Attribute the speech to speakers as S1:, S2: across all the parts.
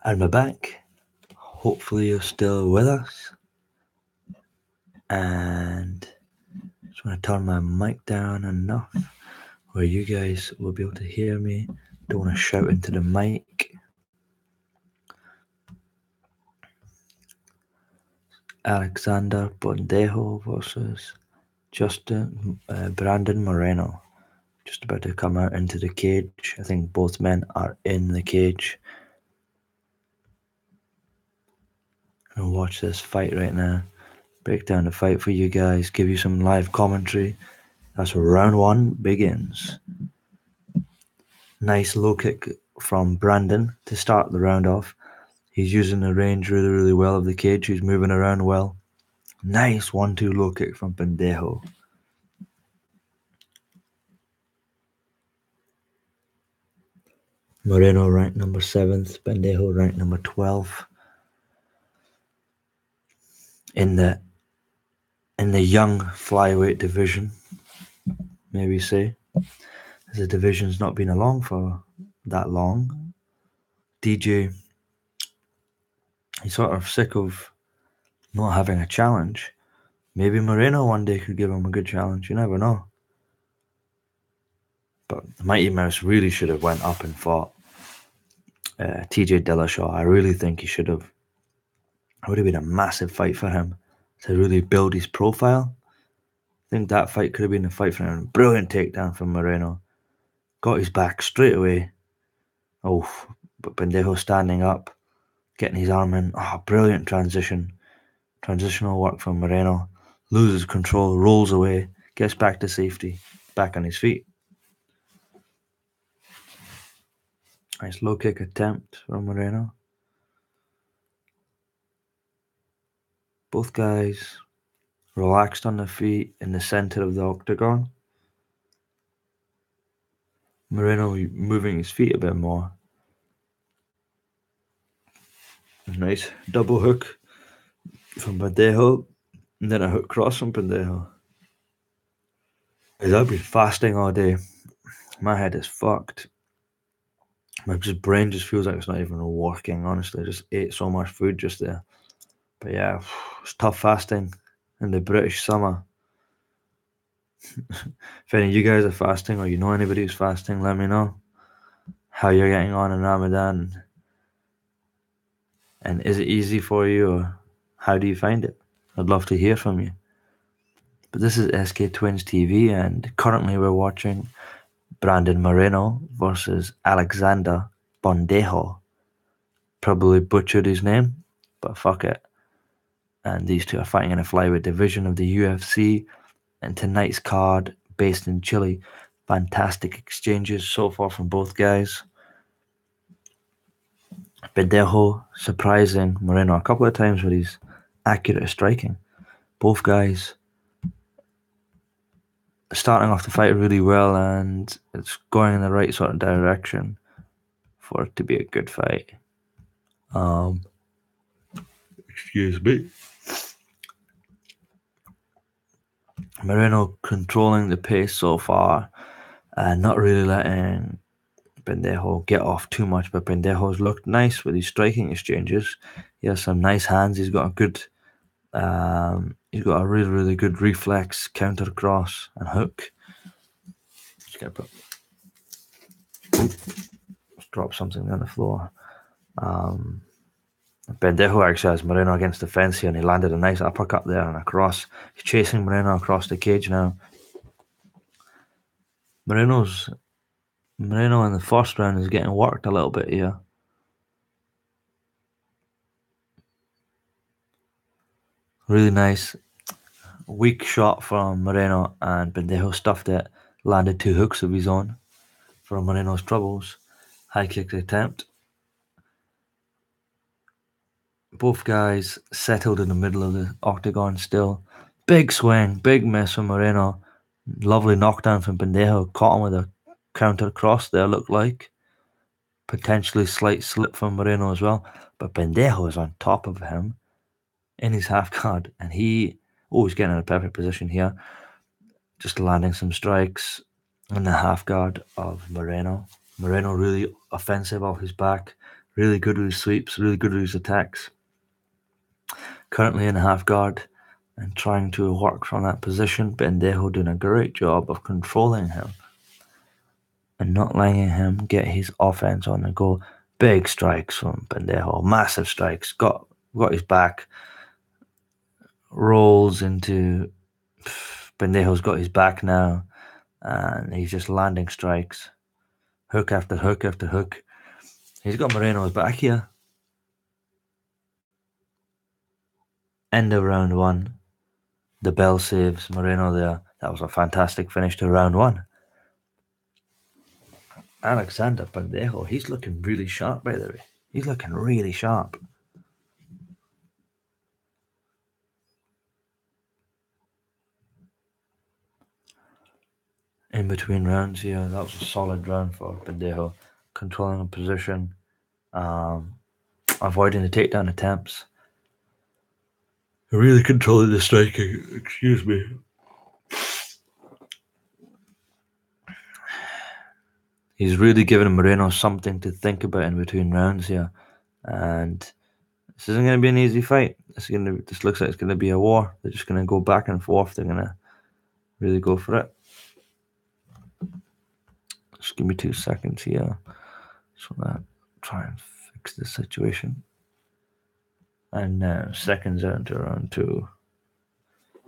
S1: And we're back. Hopefully you're still with us. And just want to turn my mic down enough where you guys will be able to hear me. Don't want to shout into the mic. Alexandre Bondejo versus Brandon Moreno. Just about to come out into the cage. I think both men are in the cage. I'll watch this fight right now. Break down the fight for you guys. Give you some live commentary. That's where round one begins. Nice low kick from Brandon to start the round off. He's using the range really, really well of the cage. He's moving around well. Nice 1-2 low kick from Pendejo. Moreno ranked number 7th. Pendejo ranked number 12. In the young flyweight division, maybe say. As the division's not been along for that long. DJ, he's sort of sick of not having a challenge. Maybe Moreno one day could give him a good challenge. You never know. But Mighty Mouse really should have went up and fought TJ Dillashaw. I really think he should have. It would have been a massive fight for him to really build his profile. I think that fight could have been a fight for him. Brilliant takedown from Moreno. Got his back straight away. Oh, but Pendejo standing up, getting his arm in. Oh, brilliant transition. Transitional work from Moreno. Loses control, rolls away, gets back to safety, back on his feet. Nice low kick attempt from Moreno. Both guys relaxed on their feet in the center of the octagon. Moreno moving his feet a bit more. Nice double hook from Pendejo, and then a hook cross from Pendejo. I've been fasting all day. My head is fucked. My brain just feels like it's not even working, honestly. I just ate so much food just there. But yeah, it's tough fasting in the British summer. If any of you guys are fasting or you know anybody who's fasting, let me know how you're getting on in Ramadan. And is it easy for you, or how do you find it? I'd love to hear from you. But this is SK Twins TV, and currently we're watching Brandon Moreno versus Alexandre Bondejo. Probably butchered his name, but fuck it. And these two are fighting in a flyweight division of the UFC. And tonight's card, based in Chile, fantastic exchanges so far from both guys. Pendejo surprising Moreno a couple of times with his accurate striking. Both guys starting off the fight really well, and it's going in the right sort of direction for it to be a good fight. Excuse me. Moreno controlling the pace so far, and not really letting Pendejo get off too much, but Pendejo's looked nice with his striking exchanges. He has some nice hands. He's got a good, he's got a really, really good reflex, counter cross, and hook. Just gonna drop something on the floor. Pendejo actually has Moreno against the fence here, and he landed a nice uppercut there and a cross. He's chasing Moreno across the cage now. Moreno in the first round is getting worked a little bit here. Really nice. Weak shot from Moreno, and Pendejo stuffed it. Landed 2 hooks of his own for Moreno's troubles. High kick attempt. Both guys settled in the middle of the octagon still. Big swing, big miss from Moreno. Lovely knockdown from Pendejo. Caught him with a counter cross there, looked like. Potentially slight slip from Moreno as well. But Pendejo is on top of him in his half guard, and he always getting in a perfect position here. Just landing some strikes in the half guard of Moreno. Moreno really offensive off his back, Really good with his sweeps, really good with his attacks. Currently in half guard and trying to work from that position. Pantoja doing a great job of controlling him and not letting him get his offense on the go. Big strikes from Pantoja, massive strikes. Got his back, rolls into. Pantoja's got his back now, and he's just landing strikes, hook after hook after hook. He's got Moreno's back here. End of round one. The bell saves Moreno there. That was a fantastic finish to round one. Alexandre Pantoja, he's looking really sharp, by the way. He's looking really sharp. In between rounds here, that was a solid round for Pantoja. Controlling the position, avoiding the takedown attempts. Really controlling the striking, excuse me. He's really given Moreno something to think about in between rounds here. And this isn't going to be an easy fight. This looks like it's going to be a war. They're just going to go back and forth. They're going to really go for it. Just give me 2 seconds here. So that try and fix the situation. And now seconds out into round two.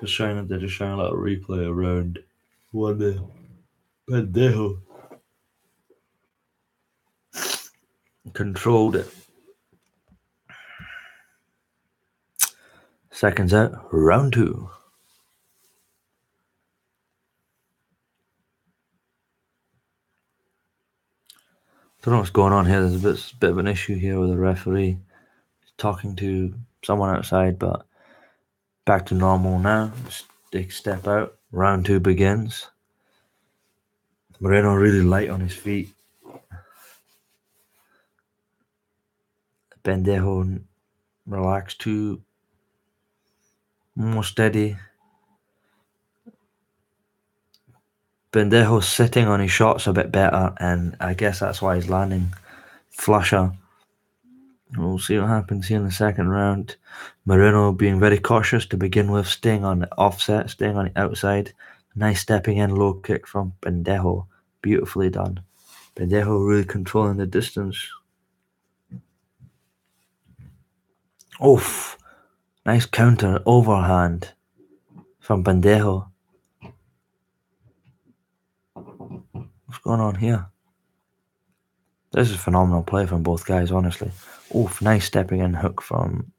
S1: They're just showing a little replay around one there. Pantoja controlled it. Seconds out, round two. Don't know what's going on here. There's a bit of an issue here with the referee. He's talking to someone outside, but back to normal now. Big step out. Round two begins. Moreno really light on his feet. Pantoja relaxed too. More steady. Pantoja's sitting on his shots a bit better, and I guess that's why he's landing flusher. We'll see what happens here in the second round. Moreno being very cautious to begin with, staying on the offset, staying on the outside. Nice stepping in low kick from Pantoja. Beautifully done. Pantoja really controlling the distance. Oof. Nice counter overhand from Pantoja. What's going on here? This is phenomenal play from both guys, honestly. Oof, nice stepping in hook from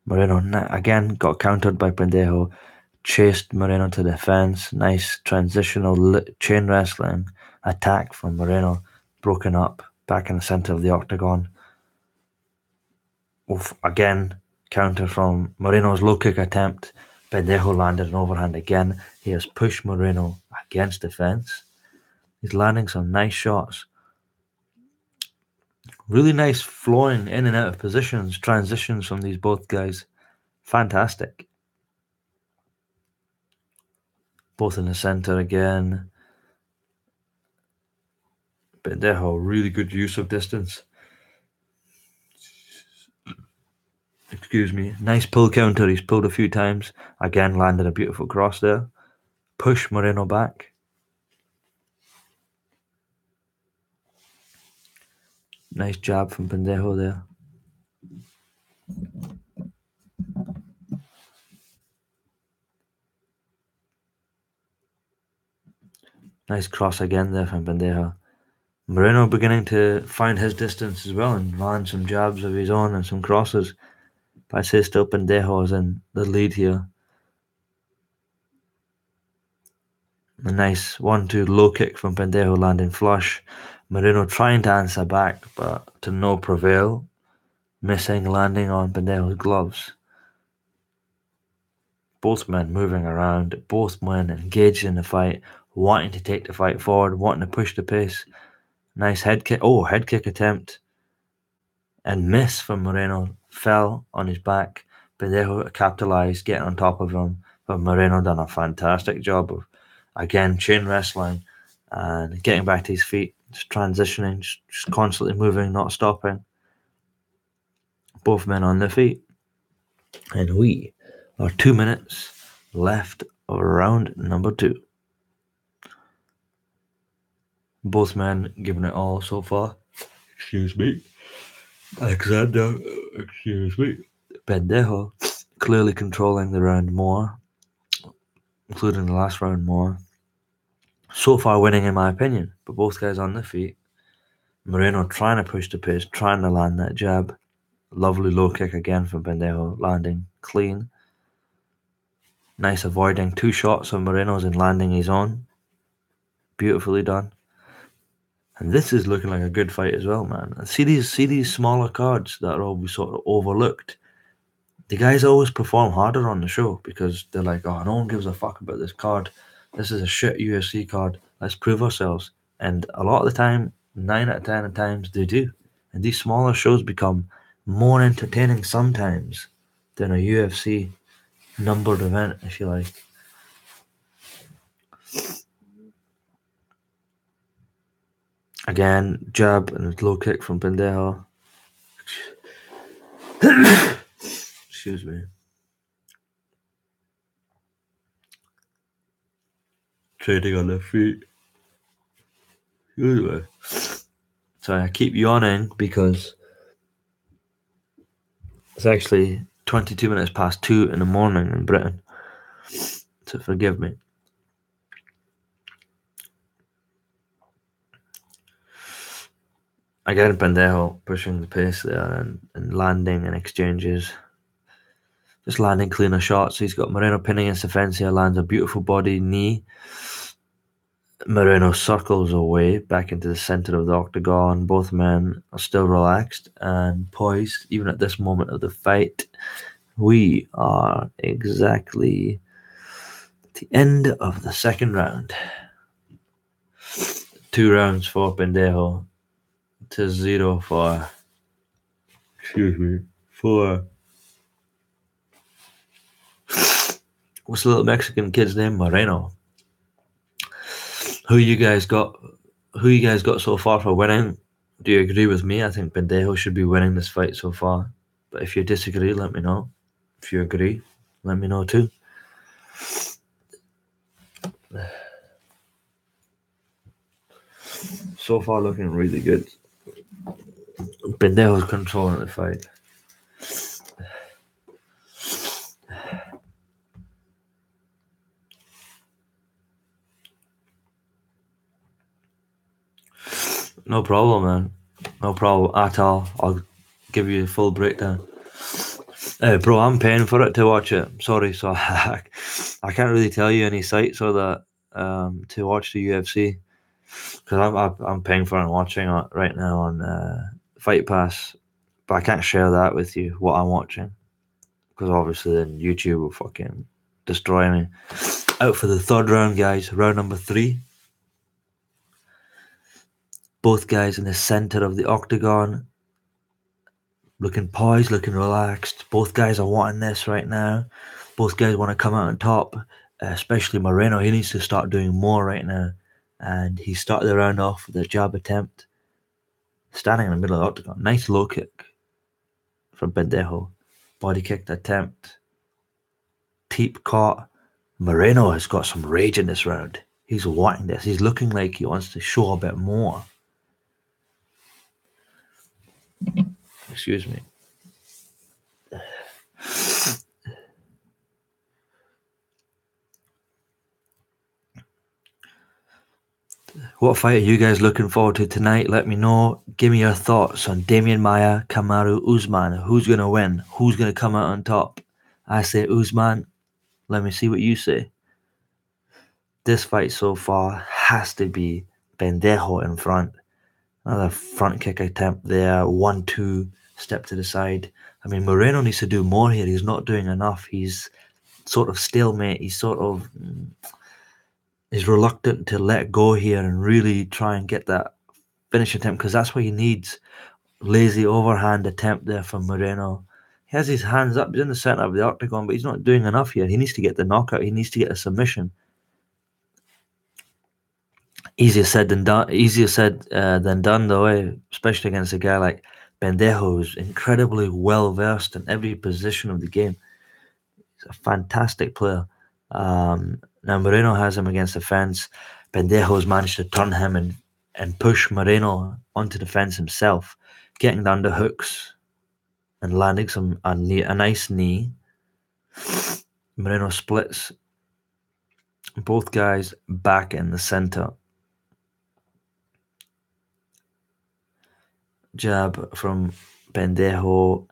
S1: Moreno. Again, got countered by Pantoja. Chased Moreno to the fence. Nice transitional chain wrestling attack from Moreno. Broken up, back in the center of the octagon. Oof, again, counter from Moreno's low kick attempt. Pantoja landed an overhand again. He has pushed Moreno against the fence. He's landing some nice shots. Really nice flowing in and out of positions, transitions from these both guys. Fantastic. Both in the center again. Pantoja, really good use of distance. Excuse me. Nice pull counter. He's pulled a few times. Again, landed a beautiful cross there. Push Moreno back. Nice jab from Pantoja there. Nice cross again there from Pantoja. Moreno beginning to find his distance as well and land some jabs of his own and some crosses. But I say still Pantoja is in the lead here. A nice 1-2 low kick from Pantoja landing flush. Moreno trying to answer back, but to no prevail. Missing, landing on Pantoja's gloves. Both men moving around, both men engaged in the fight, wanting to take the fight forward, wanting to push the pace. Nice head kick. Oh, head kick attempt. And miss from Moreno. Fell on his back. Pantoja capitalized, getting on top of him. But Moreno done a fantastic job of, again, chain wrestling and getting back to his feet. just transitioning, just constantly moving, not stopping. Both men on their feet. And we are 2 minutes left of round number 2. Both men giving it all so far. Excuse me. Alexandre, excuse me. Pendejo clearly controlling the round more, including the last round more. So far winning in my opinion, but both guys on their feet. Moreno trying to push the pace, trying to land that jab. Lovely low kick again from Pendejo, landing clean. Nice avoiding 2 shots of Moreno's and landing his own. Beautifully done. And this is looking like a good fight as well, man. And see these smaller cards that are always sort of overlooked. The guys always perform harder on the show because they're like, oh, no one gives a fuck about this card. This is a shit UFC card. Let's prove ourselves. And a lot of the time, 9 out of 10 times, they do. And these smaller shows become more entertaining sometimes than a UFC numbered event, if you like. Again, jab and a low kick from Pendejo. Excuse me. Trading on their feet. Excuse me. Sorry, I keep yawning because it's actually 22 minutes past 2 in the morning in Britain. So forgive me. Again, Pendejo pushing the pace there and landing and exchanges. Just landing cleaner shots. He's got Moreno pinning his defense here, lands a beautiful body knee. Moreno circles away back into the center of the octagon. Both men are still relaxed and poised, even at this moment of the fight. We are exactly at the end of the second round. 2 rounds for Pendejo to 0 for, what's the little Mexican kid's name? Moreno. Who you guys got so far for winning? Do you agree with me? I think Pendejo should be winning this fight so far. But if you disagree, let me know. If you agree, let me know too. So far looking really good. Pendejo's controlling the fight. No problem, man. No problem at all. I'll give you a full breakdown. Bro, I'm paying for it to watch it. Sorry, so I can't really tell you any sites or that to watch the UFC because I'm paying for it and watching it right now on Fight Pass, but I can't share that with you what I'm watching because obviously then YouTube will fucking destroy me. Out for the third round, guys. Round number 3. Both guys in the center of the octagon. Looking poised, looking relaxed. Both guys are wanting this right now. Both guys want to come out on top, especially Moreno. He needs to start doing more right now. And he started the round off with a jab attempt. Standing in the middle of the octagon. Nice low kick from Pendejo. Body kick attempt. Teep caught. Moreno has got some rage in this round. He's wanting this. He's looking like he wants to show a bit more. Excuse me. What fight are you guys looking forward to tonight? Let me know. Give me your thoughts on Damian Maia, Kamaru Usman. Who's going to win? Who's going to come out on top? I say Usman. Let me see what you say. This fight so far has to be Pendejo in front. Another front kick attempt there. 1-2. Step to the side. I mean, Moreno needs to do more here. He's not doing enough. He's sort of stalemate. He's sort of is reluctant to let go here and really try and get that finish attempt because that's what he needs. Lazy overhand attempt there from Moreno. He has his hands up. He's in the center of the octagon, but he's not doing enough here. He needs to get the knockout. He needs to get a submission. Easier said than done. Easier said than done, though, especially against a guy like Pendejo, who's incredibly well versed in every position of the game. He's a fantastic player. Now Moreno has him against the fence. Pendejo's managed to turn him and push Moreno onto the fence himself, getting the underhooks and landing a nice knee. Moreno splits both guys back in the center. Jab from Pendejo.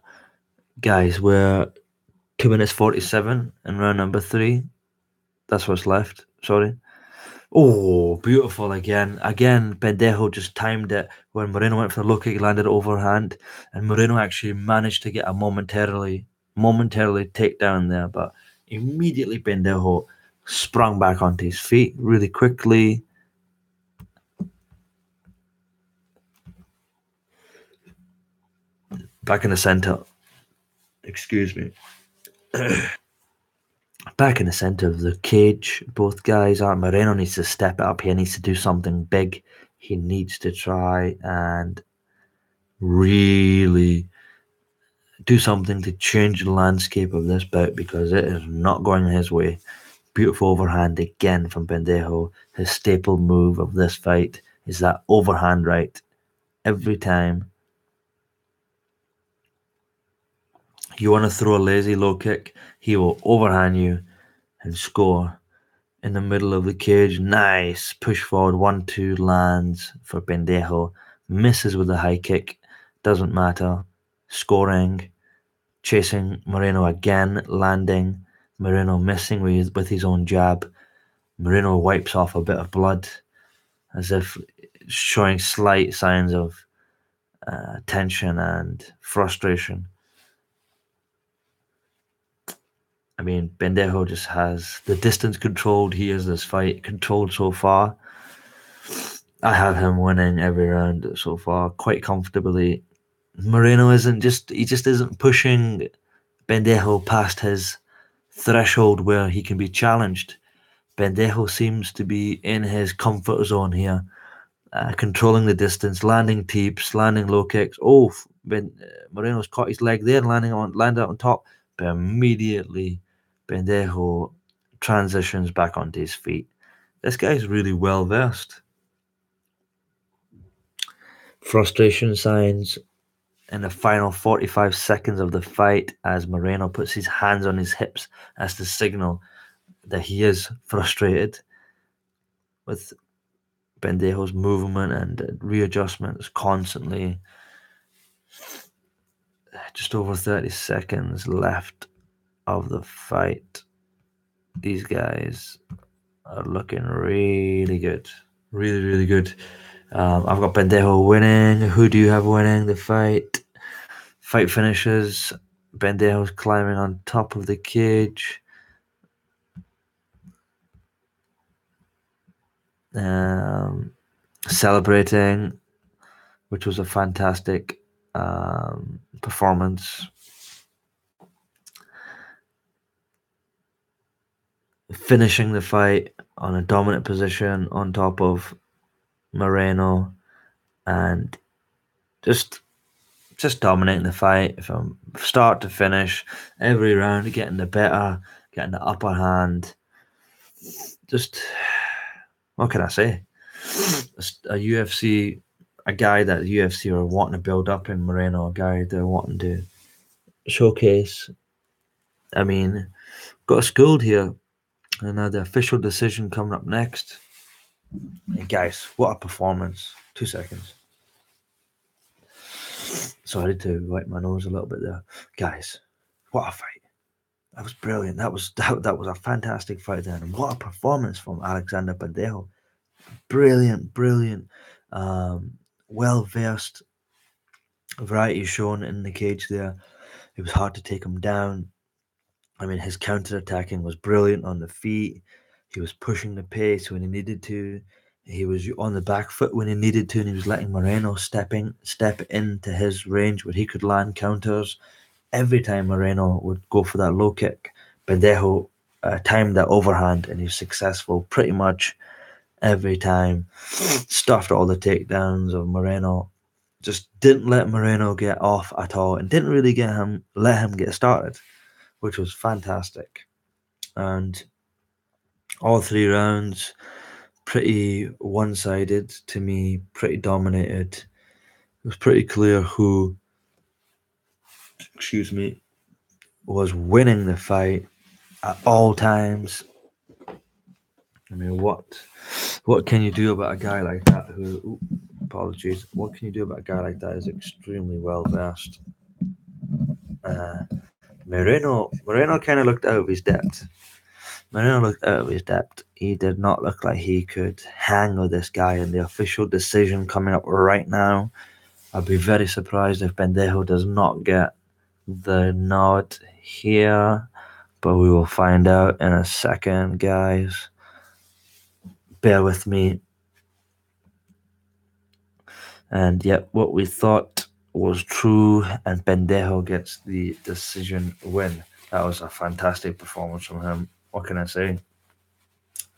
S1: Guys, we're 2 minutes 47 in round number 3. That's what's left. Sorry. Oh, beautiful again. Again, Pendejo just timed it when Moreno went for the low kick, landed overhand, and Moreno actually managed to get a momentarily takedown there, but immediately Pendejo sprung back onto his feet really quickly. Back in the center. Excuse me. Back in the center of the cage, both guys are. Moreno needs to step it up. He needs to do something big. He needs to try and really do something to change the landscape of this bout, because it is not going his way. Beautiful overhand again from Pendejo. His staple move of this fight is that overhand right. Every time you want to throw a lazy low kick, he will overhand you and score. In the middle of the cage, nice push forward, 1-2 lands for Pendejo, misses with the high kick, doesn't matter, scoring, chasing Moreno again, landing, Moreno missing with his own jab. Moreno wipes off a bit of blood, as if showing slight signs of tension and frustration. I mean, Pendejo just has the distance controlled. He has this fight controlled so far. I have him winning every round so far quite comfortably. Moreno he just isn't pushing Pendejo past his threshold where he can be challenged. Pendejo seems to be in his comfort zone here, controlling the distance, landing teeps, landing low kicks. Oh, Moreno's caught his leg there, landed on top, but immediately Pendejo transitions back onto his feet. This guy's really well versed. Frustration signs in the final 45 seconds of the fight as Moreno puts his hands on his hips as the signal that he is frustrated with Pendejo's movement and readjustments constantly. Just over 30 seconds left of the fight. These guys are looking really good. Really, really good. I've got Pendejo winning. Who do you have winning the fight? Fight finishes. Pendejo's climbing on top of the cage. Celebrating, which was a fantastic performance. Finishing the fight on a dominant position on top of Moreno, and just dominating the fight from start to finish. Every round getting the better, getting the upper hand. Just, what can I say? A guy that the UFC are wanting to build up in Moreno, a guy they're wanting to showcase. I mean, got schooled here, and now the official decision coming up next. And guys, what a performance. 2 seconds. Sorry to wipe my nose a little bit there. Guys, what a fight. That was brilliant. That was a fantastic fight there. And what a performance from Alexandre Pendejo. Brilliant. Well-versed. Variety shown in the cage there. It was hard to take him down. I mean, his counter-attacking was brilliant on the feet. He was pushing the pace when he needed to. He was on the back foot when he needed to, and he was letting Moreno step into his range where he could land counters. Every time Moreno would go for that low kick, Pendejo timed that overhand, and he was successful pretty much every time, stuffed all the takedowns of Moreno, just didn't let Moreno get off at all, and didn't really let him get started, which was fantastic. And all 3 rounds, pretty one-sided to me, pretty dominated. It was pretty clear who, was winning the fight at all times. I mean, what can you do about a guy like that who, apologies, what can you do about a guy like that who's extremely well versed? Moreno kind of looked out of his depth. He did not look like he could hang with this guy in the official decision coming up right now. I'd be very surprised if Pendejo does not get the nod here, but we will find out in a second, guys. Bear with me. And yet, what we thought was true, and Pendejo gets the decision win. That was a fantastic performance from him. What can I say?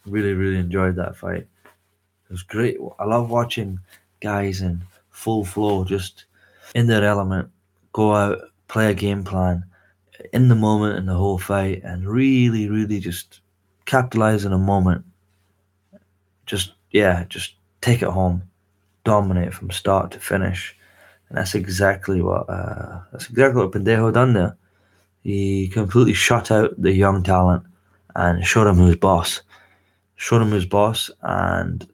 S1: Really, really enjoyed that fight. It was great. I love watching guys in full flow, just in their element, go out, play a game plan, in the moment in the whole fight, and really, really just capitalize on a moment. Just take it home, dominate from start to finish. And that's exactly what Pendejo done there. He completely shut out the young talent and showed him who's boss. And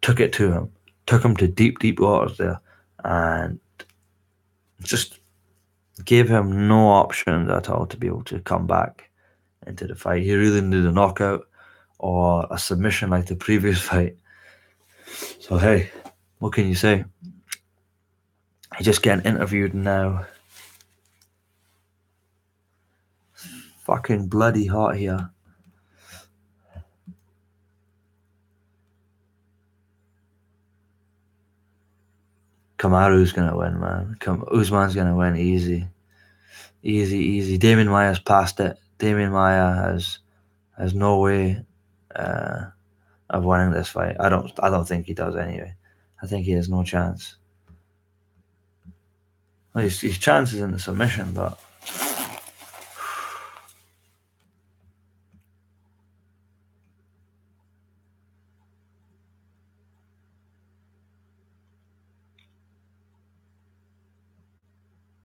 S1: took it to him. Took him to deep, deep waters there, and just gave him no options at all to be able to come back into the fight. He really needed a knockout or a submission like the previous fight. So hey, what can you say? He's just getting interviewed now. Fucking bloody hot here. Kamaru's gonna win, man. Usman's gonna win easy. Damian Maia's past it. Damian Maia has no way of winning this fight. I don't think he does anyway. I think he has no chance. Well, his chance is in the submission, but